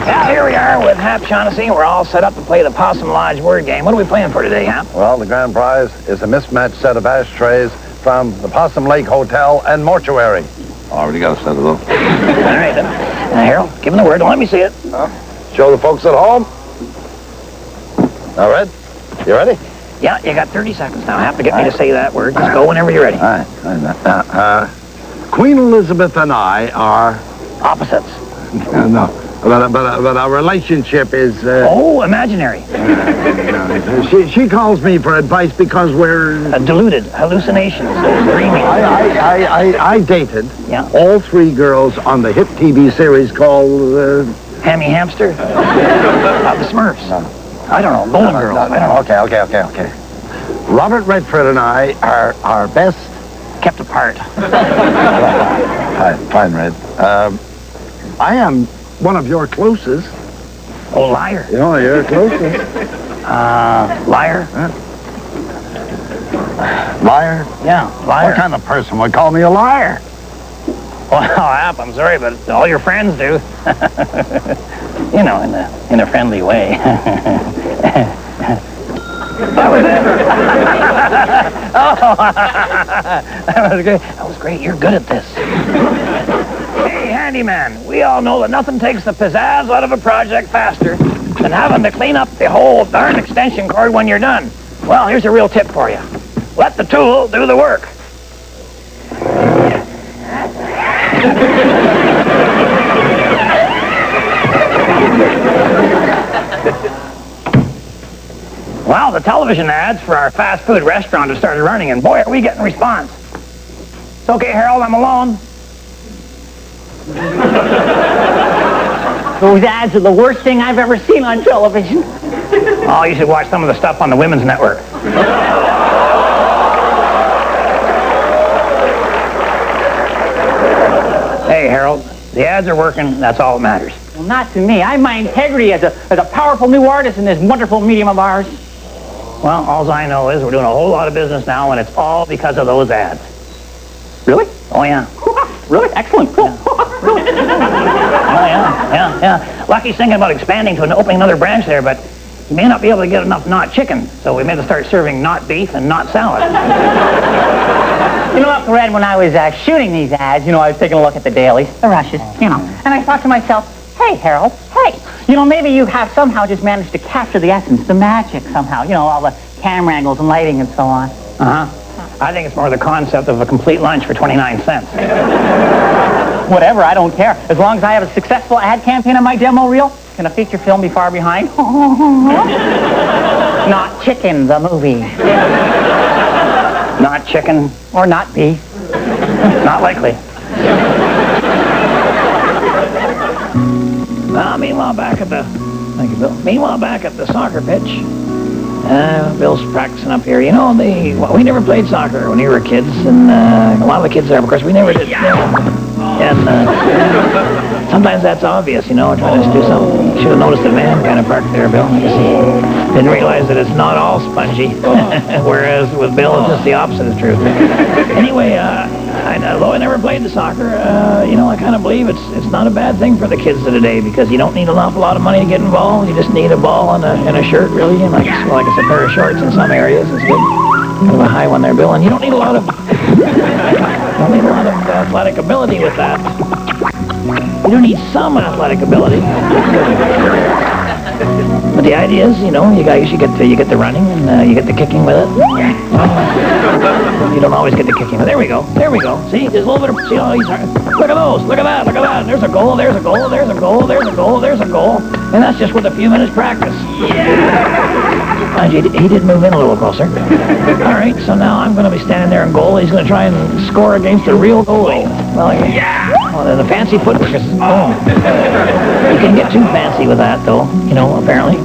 Yeah, here we are with Hap Shaughnessy. We're all set up to play the Possum Lodge word game. What are we playing for today, Hap? Well, the grand prize is a mismatched set of ashtrays from the Possum Lake Hotel and Mortuary. Already got a set of those. All right, then. Harold, give him the word. Don't let me see it. Show the folks at home. All right, you ready? Yeah, you got 30 seconds now. Have to get me to say that word. Just go whenever you're ready. All right. Queen Elizabeth and I are... Opposites. No, but our relationship is... Oh, imaginary. She calls me for advice because we're... Deluded. Hallucinations. Dreaming. I dated all three girls on the hit TV series called... Hammy Hamster? The Smurfs. No. I don't know. Golden Girls. I don't know. Okay. Robert Redford and I are our best... Kept apart. Fine, Red. I am one of your closest. Oh, liar. You know, you're closest. Liar? Huh? Liar? Yeah, liar. What kind of person would call me a liar? Well, Hap, I'm sorry, but all your friends do. You know, in a friendly way. That was it. Oh, that was great. That was great. You're good at this. Hey, handyman, we all know that nothing takes the pizzazz out of a project faster than having to clean up the whole darn extension cord when you're done. Well, here's a real tip for you. Let the tool do the work. Well, the television ads for our fast food restaurant have started running, and boy, are we getting response. It's okay, Harold, I'm alone. Those ads are the worst thing I've ever seen on television. Oh, you should watch some of the stuff on the Women's Network. Hey, Harold, the ads are working. That's all that matters. Well, not to me. I have my integrity as a powerful new artist in this wonderful medium of ours. Well, all I know is we're doing a whole lot of business now, and it's all because of those ads. Really? Oh, yeah. Really? Excellent. Cool. Really? Oh, yeah. Lucky's thinking about expanding to opening another branch there, but he may not be able to get enough not chicken, so we may have to start serving not beef and not salad. You know, Uncle Red, when I was shooting these ads, I was taking a look at the dailies, the rushes, and I thought to myself, hey, Harold, hey, maybe you have somehow just managed to capture the essence, the magic somehow, all the camera angles and lighting and so on. Uh-huh. I think it's more the concept of a complete lunch for 29 cents. Whatever, I don't care. As long as I have a successful ad campaign on my demo reel, can a feature film be far behind? Not Chicken, the movie. Not chicken? Or not beef. Not likely. Meanwhile, back at the... Thank you, Bill. Meanwhile, back at the soccer pitch, Bill's practicing up here. We never played soccer when we were kids, and a lot of the kids there, of course, we never did. And sometimes that's obvious, trying to do something. Should have noticed the van kind of parked there, Bill. I guess he didn't realize that it's not all spongy, whereas with Bill, it's just the opposite is true. Anyway, although I never played the soccer, I kind of believe it's not a bad thing for the kids of today, because you don't need an awful lot of money to get involved. You just need a ball and a shirt, really, and like a pair of shorts in some areas. It's good. Kind of a high one there, Bill, and you don't need a lot of athletic ability with that. You do need some athletic ability. But the idea is, you get the running and you get the kicking with it. You don't always get the kicking, but there we go. See, there's a little bit of, look at those, look at that. There's a goal, there's a goal. And that's just with a few minutes practice. Mind you, he did move in a little closer. All right, so now I'm going to be standing there in goal. He's going to try and score against a real goalie. Well, the fancy footwork is, you can get too fancy with that, though, apparently.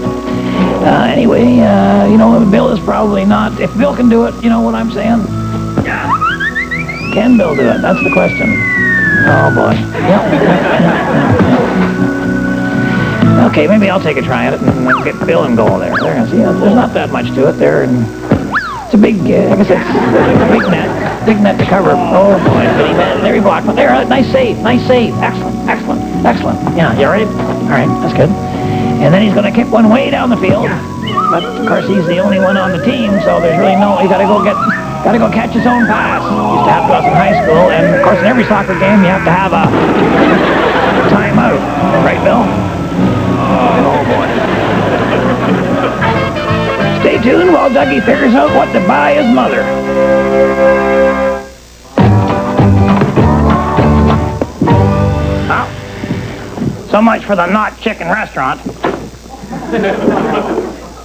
Anyway, Bill is probably not, if Bill can do it, you know what I'm saying? Can Bill do it? That's the question. Oh, boy. Yep. Okay, maybe I'll take a try at it and get Bill in goal there. There's not that much to it there. And it's a big, like I said, big net to cover. Oh, boy. But there he blocked. There, nice save. Excellent. Excellent. Yeah, you all right? All right, that's good. And then he's going to kick one way down the field. But, of course, he's the only one on the team, so there's really no... He's got to go catch his own pass. Used to have to us in high school, and, of course, in every soccer game, you have to have a timeout. Right, Bill? Oh, boy. Stay tuned while Dougie figures out what to buy his mother. Well, so much for the Not Chicken restaurant.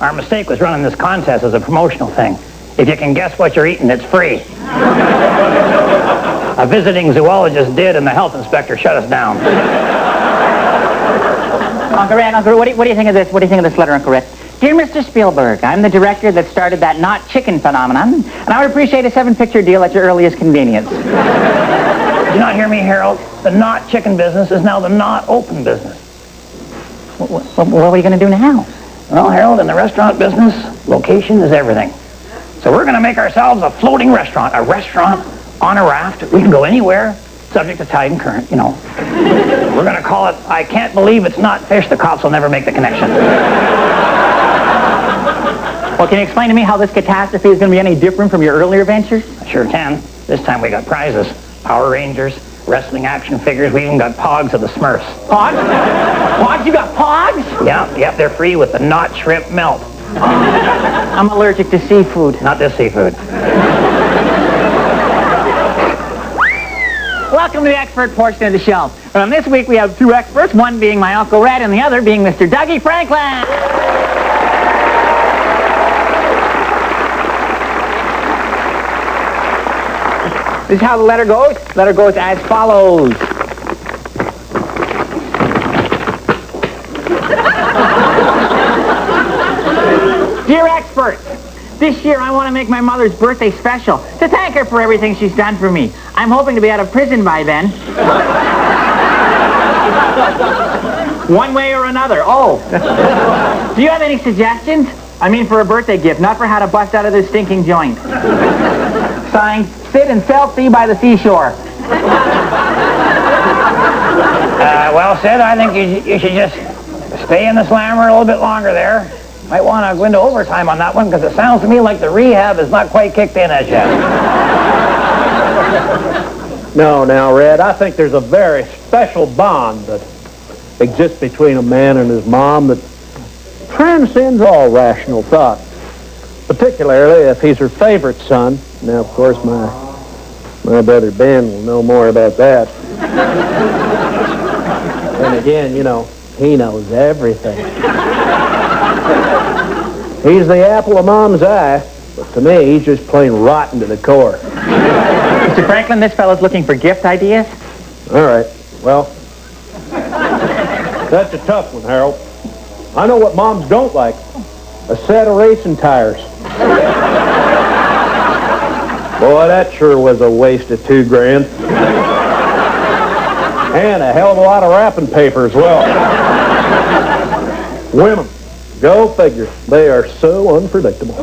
Our mistake was running this contest as a promotional thing. If you can guess what you're eating, it's free. A visiting zoologist did, and the health inspector shut us down. Uncle Red, what do you think of this? What do you think of this letter, Uncle Red? Dear Mr. Spielberg, I'm the director that started that Not Chicken phenomenon, and I would appreciate a 7-picture deal at your earliest convenience. Did you not hear me, Harold? The Not Chicken business is now the Not Open business. What are we going to do now? Well, Harold, in the restaurant business, location is everything. So we're going to make ourselves a floating restaurant, a restaurant on a raft. We can go anywhere, subject to tide and current, you know. We're going to call it, I Can't Believe It's Not Fish. The cops will never make the connection. Well, can you explain to me how this catastrophe is going to be any different from your earlier ventures? I sure can. This time we got prizes. Power Rangers, wrestling action figures. We even got Pogs of the Smurfs. Pogs? Pogs? You got Pogs? Yeah, they're free with the Not Shrimp Melt. I'm allergic to seafood. Not this seafood. Welcome to the expert portion of the show. This week we have 2 experts, one being my Uncle Red and the other being Mr. Dougie Franklin. This is how the letter goes. The letter goes as follows. Dear experts, this year I want to make my mother's birthday special to thank her for everything she's done for me. I'm hoping to be out of prison by then. One way or another. Oh. Do you have any suggestions? I mean for a birthday gift, not for how to bust out of this stinking joint. Signed, Sid and Selfie by the seashore. Well, Sid, I think you should just stay in the slammer a little bit longer there. Might want to go into overtime on that one because it sounds to me like the rehab is not quite kicked in as yet. No, now, Red, I think there's a very special bond that exists between a man and his mom that transcends all rational thought, particularly if he's her favorite son. Now, of course, my brother Ben will know more about that. And again, you know, he knows everything. He's the apple of Mom's eye, but to me, he's just plain rotten to the core. Mr. Franklin, this fellow's looking for gift ideas. All right, well, that's a tough one, Harold. I know what moms don't like. A set of racing tires. Boy, that sure was a waste of $2,000. And a hell of a lot of wrapping paper as well. Women, go figure. They are so unpredictable.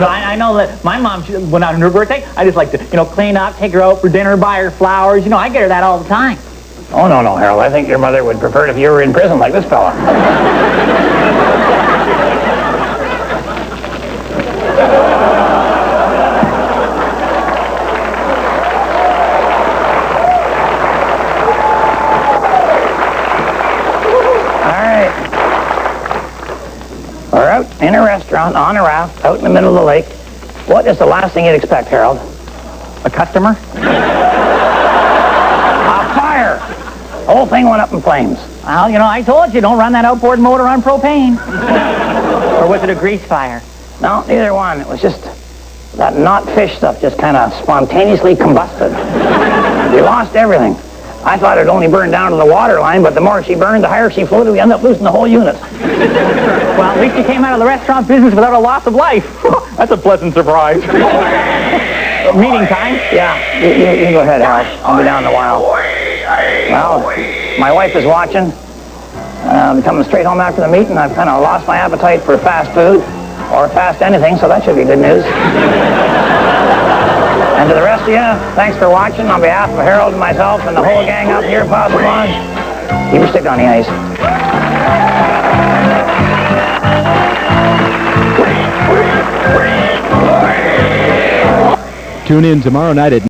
I know that my mom, when on her birthday, I just like to, clean up, take her out for dinner, buy her flowers. I get her that all the time. Oh, no, Harold. I think your mother would prefer it if you were in prison like this fella. We're out in a restaurant, on a raft, out in the middle of the lake. What is the last thing you'd expect, Harold? A customer? A fire! The whole thing went up in flames. Well, I told you, don't run that outboard motor on propane. Or was it a grease fire? No, neither one. It was just that not fish stuff just kind of spontaneously combusted. We lost everything. I thought it'd only burn down to the water line, but the more she burned, the higher she floated. We ended up losing the whole unit. Well, at least you came out of the restaurant business without a loss of life. That's a pleasant surprise. Meeting time? Yeah, you go ahead, Harold. I'll be down in a while. Well, my wife is watching. I'm coming straight home after the meeting. I've kind of lost my appetite for fast food or fast anything, so that should be good news. And to the rest of you, thanks for watching. On behalf of Harold and myself and the whole gang up here at Possum Lodge, keep your stick on the ice. Tune in tomorrow night at